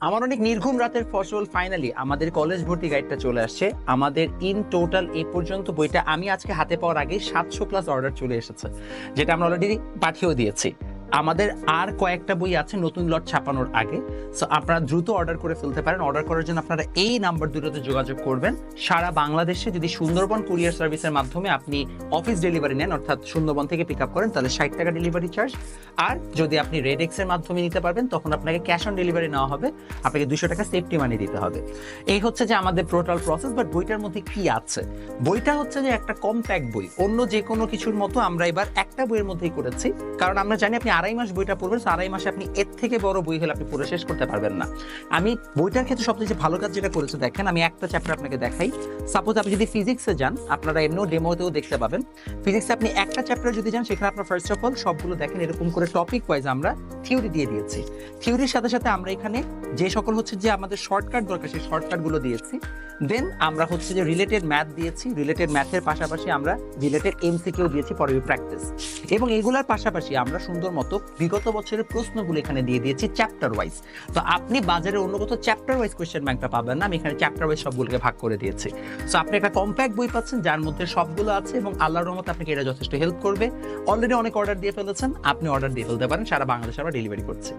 আমার অনেক নির্ঘুম রাতের ফসল ফাইনালি আমাদের কলেজ ভর্তি গাইডটা চলে আসছে। আমাদের ইন টোটাল এই পর্যন্ত বইটা আমি আজকে হাতে পাওয়ার আগে 700+ অর্ডার চলে এসেছে, যেটা আমরা অলরেডি পাঠিয়েও দিয়েছি। আমাদের আর কয়েকটা বই আছে নতুন লট ছাপানোর আগে, সো আপনারা দ্রুত অর্ডার করে ফেলতে পারেন। অর্ডার করার জন্য আপনারা এই নাম্বার দুটোতে যোগাযোগ করবেন। সারা বাংলাদেশে যদি সুন্দরবন কুরিয়ার সার্ভিসের মাধ্যমে আপনি অফিস ডেলিভারি নেন, অর্থাৎ সুন্দরবন থেকে পিক আপ করেন, তাহলে 60 টাকা ডেলিভারি চার্জ। আর যদি আপনি রেডেক্সের মাধ্যমে নিতে পারবেন তখন আপনাকে ক্যাশ অন ডেলিভারি নেওয়া হবে, আপনাকে 200 টাকা সেফটি মানি দিতে হবে। এই হচ্ছে যে আমাদের টোটাল প্রসেস। বাট বইটার মধ্যে কি আছে? বইটা হচ্ছে যে একটা কম্প্যাক্ট বই, অন্য যে কোনো কিছুর মতো আমরা এবার একটা বইয়ের মধ্যেই করেছি, কারণ আমরা জানি আপনি 2.5 মাস বইটা পড়বেন, আড়াই মাসে আপনি এর থেকে বড় বই হলে আপনি পুরো শেষ করতে পারবেন না। আমি বইটার ক্ষেত্রে সবচেয়ে ভালো কাজ যেটা করেছে দেখেন, আমি একটা চ্যাপ্টার আপনাকে দেখাই। সাপোজ আপনি যদি ফিজিক্সে যান, আপনারা এমনিও ডেমোতেও দেখতে পাবেন, ফিজিক্সে আপনি একটা চ্যাপ্টার যদি যান, সেখানে আপনার ফার্স্ট অফ অল সবগুলো দেখেন এরকম করে টপিক ওয়াইজ আমরা থিওরি দিয়ে দিয়েছি। থিওরির সাথে সাথে আমরা এখানে যে সকল হচ্ছে যে আমাদের শর্টকাট দরকার সেই শর্টকাটগুলো দিয়েছি। দেন আমরা হচ্ছে যে রিলেটেড ম্যাথ দিয়েছি, রিলেটেড ম্যাথের পাশাপাশি আমরা রিলেটেড এমসিকিউ দিয়েছি ফর ইউর প্র্যাকটিস। এবং এগুলোর পাশাপাশি আমরা সুন্দর মতো বিগত বছরের প্রশ্নগুলো এখানে দিয়ে দিয়েছি চ্যাপ্টার ওয়াইজ। তো আপনি বাজারে অন্য কোথাও চ্যাপ্টার ওয়াইজ কোয়েশ্চেন ব্যাংকটা পাবেন না, আমি এখানে চ্যাপ্টার ওয়াইজ সবগুলোকে ভাগ করে দিয়েছি। সো আপনি একটা কম্প্যাক্ট বই পাচ্ছেন যার মধ্যে সবগুলো আছে, এবং আল্লাহর রহমতে আপনাকে এটা যথেষ্ট হেল্প করবে। অলরেডি অনেক অর্ডার দিয়ে ফেলেছেন, আপনি অর্ডার দিয়ে ফেলতে পারেন, সারা বাংলাদেশে আমরা ডেলিভারি করছি।